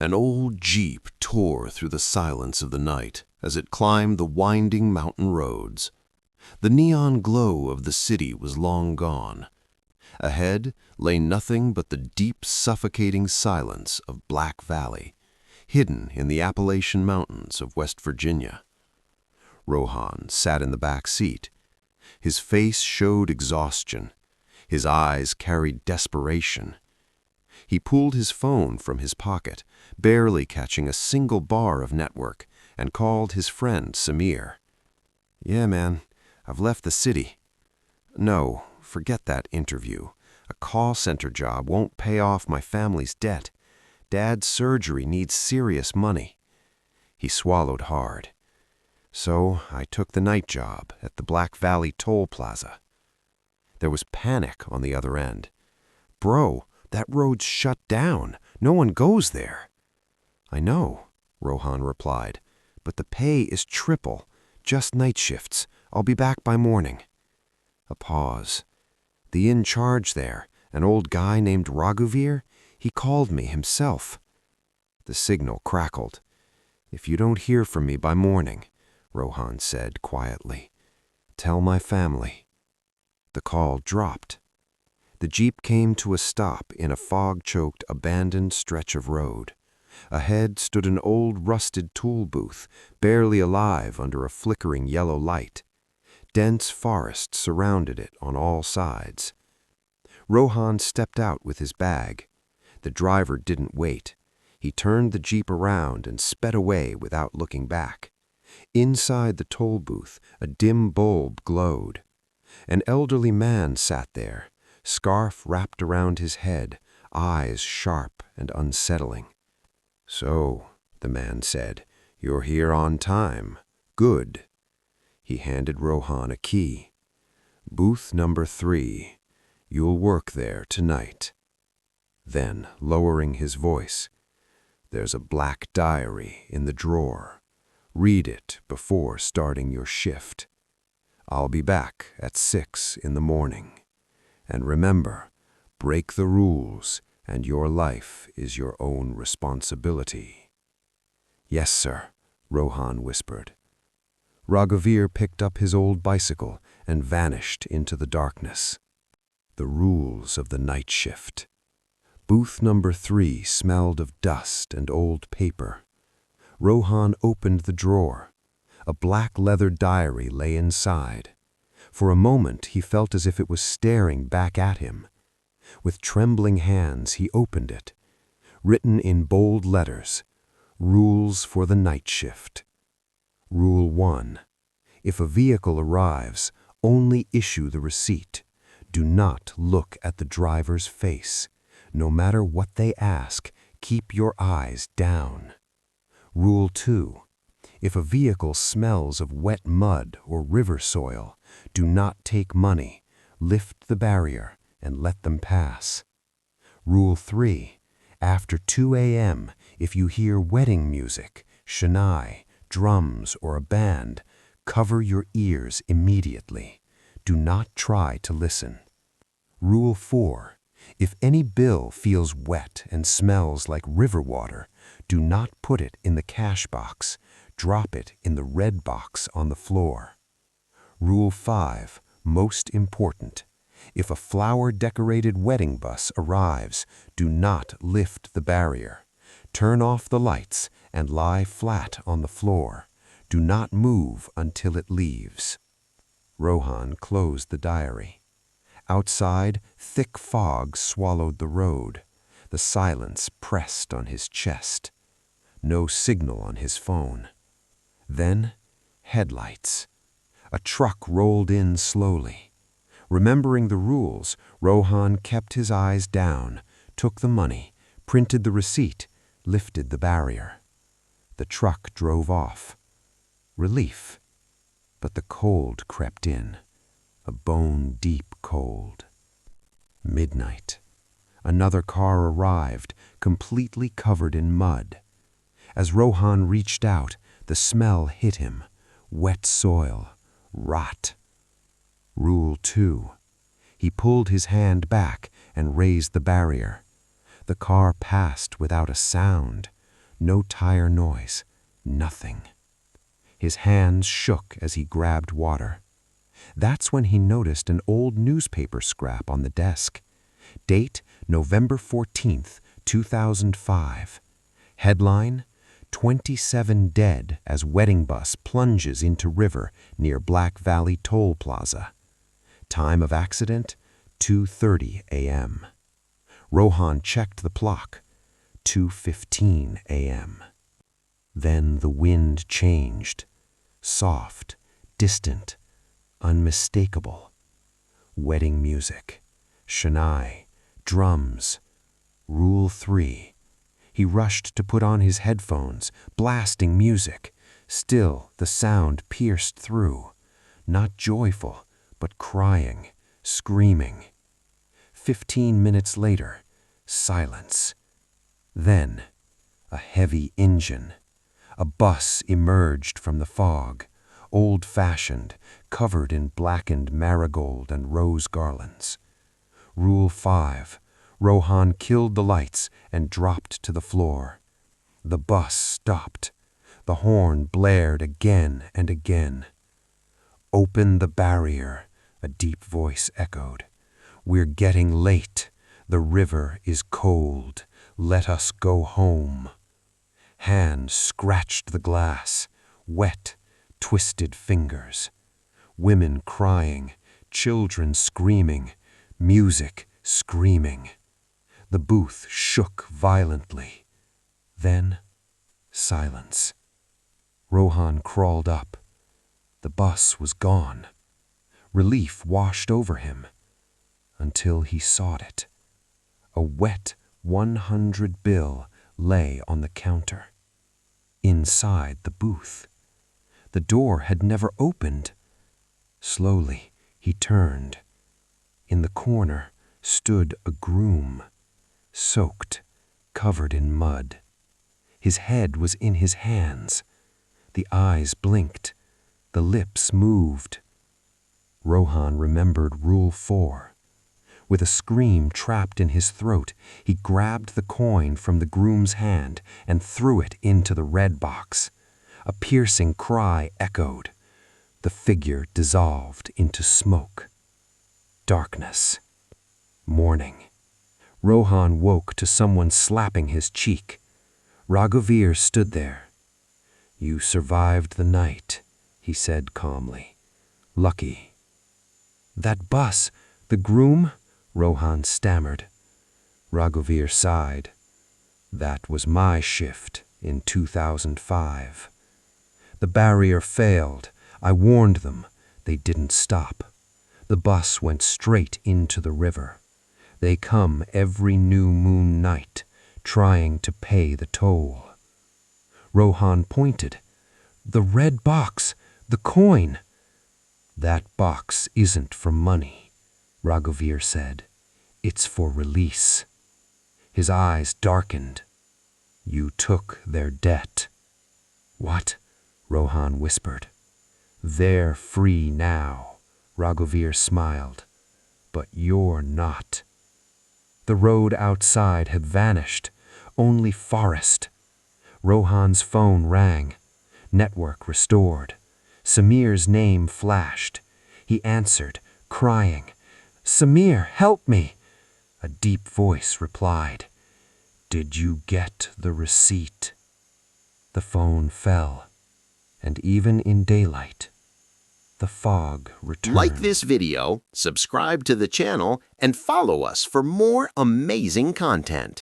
An old jeep tore through the silence of the night as it climbed the winding mountain roads. The neon glow of the city was long gone. Ahead lay nothing but the deep, suffocating silence of Black Valley, hidden in the Appalachian Mountains of West Virginia. Rohan sat in the back seat. His face showed exhaustion. His eyes carried desperation. He pulled his phone from his pocket, barely catching a single bar of network, and called his friend Samir. "Yeah, man, I've left the city." "No, forget that interview. A call center job won't pay off my family's debt. Dad's surgery needs serious money." He swallowed hard. "So I took the night job at the Black Valley Toll Plaza." There was panic on the other end. "Bro, that road's shut down. No one goes there." "I know," Rohan replied, "but the pay is triple. Just night shifts. I'll be back by morning." A pause. "The in charge there, an old guy named Raghuvir, he called me himself." The signal crackled. "If you don't hear from me by morning," Rohan said quietly, "tell my family." The call dropped. The jeep came to a stop in a fog-choked, abandoned stretch of road. Ahead stood an old, rusted tool booth, barely alive under a flickering yellow light. Dense forest surrounded it on all sides. Rohan stepped out with his bag. The driver didn't wait. He turned the jeep around and sped away without looking back. Inside the toll booth, a dim bulb glowed. An elderly man sat there, scarf wrapped around his head, eyes sharp and unsettling. "So," the man said, "you're here on time. Good." He handed Rohan a key. "Booth number 3. You'll work there tonight." Then, lowering his voice, "There's a black diary in the drawer. Read it before starting your shift. I'll be back at 6 in the morning. And remember, break the rules, and your life is your own responsibility." "Yes, sir," Rohan whispered. Raghuvir picked up his old bicycle and vanished into the darkness. The rules of the night shift. Booth number 3 smelled of dust and old paper. Rohan opened the drawer. A black leather diary lay inside. For a moment he felt as if it was staring back at him. With trembling hands he opened it. Written in bold letters, "Rules for the night shift." Rule 1. If a vehicle arrives, only issue the receipt. Do not look at the driver's face. No matter what they ask, keep your eyes down. Rule 2. If a vehicle smells of wet mud or river soil, do not take money. Lift the barrier and let them pass. Rule 3. After 2 a.m., if you hear wedding music, shehnai, drums, or a band, cover your ears immediately. Do not try to listen. Rule 4. If any bill feels wet and smells like river water, do not put it in the cash box. Drop it in the red box on the floor. Rule 5. Most important. If a flower-decorated wedding bus arrives, do not lift the barrier. Turn off the lights and lie flat on the floor. Do not move until it leaves. Rohan closed the diary. Outside, thick fog swallowed the road. The silence pressed on his chest. No signal on his phone. Then, headlights. A truck rolled in slowly. Remembering the rules, Rohan kept his eyes down, took the money, printed the receipt, lifted the barrier. The truck drove off. Relief. But the cold crept in, a bone-deep cold. Midnight. Another car arrived, completely covered in mud. As Rohan reached out, the smell hit him. Wet soil. Rot. Rule 2. He pulled his hand back and raised the barrier. The car passed without a sound. No tire noise, nothing. His hands shook as he grabbed water. That's when he noticed an old newspaper scrap on the desk. Date November 14th, 2005. Headline, 27 dead as wedding bus plunges into river near Black Valley Toll Plaza. Time of accident, 2:30 a.m. Rohan checked the clock, 2:15 a.m. Then the wind changed, soft, distant, unmistakable. Wedding music, Shania, drums. Rule 3. He rushed to put on his headphones, blasting music. Still, the sound pierced through, not joyful, but crying, screaming. 15 minutes later, silence. Then, a heavy engine. A bus emerged from the fog, old-fashioned, covered in blackened marigold and rose garlands. Rule 5. Rohan killed the lights and dropped to the floor. The bus stopped. The horn blared again and again. "Open the barrier," a deep voice echoed. "We're getting late. The river is cold. Let us go home." Hands scratched the glass, wet, twisted fingers. Women crying, children screaming, music screaming. The booth shook violently. Then, silence. Rohan crawled up. The bus was gone. Relief washed over him, until he sought it. A wet 100 bill lay on the counter. Inside the booth. The door had never opened. Slowly, he turned. In the corner stood a groom, soaked, covered in mud. His head was in his hands. The eyes blinked. The lips moved. Rohan remembered Rule 4. With a scream trapped in his throat, he grabbed the coin from the groom's hand and threw it into the red box. A piercing cry echoed. The figure dissolved into smoke. Darkness. Morning. Rohan woke to someone slapping his cheek. Raghuveer stood there. "You survived the night," he said calmly. "Lucky." "That bus, the groom?" Rohan stammered. Raghuveer sighed. "That was my shift in 2005. The barrier failed. I warned them. They didn't stop. The bus went straight into the river. They come every new moon night, trying to pay the toll." Rohan pointed. "The red box, the coin." "That box isn't for money," Raghuveer said. "It's for release." His eyes darkened. "You took their debt." "What?" Rohan whispered. "They're free now," Raghuveer smiled. "But you're not." The road outside had vanished, only forest. Rohan's phone rang. Network restored. Samir's name flashed. He answered, crying, "Samir, help me!" A deep voice replied, "Did you get the receipt?" The phone fell, and even in daylight, the fog returned. Like this video, subscribe to the channel, and follow us for more amazing content.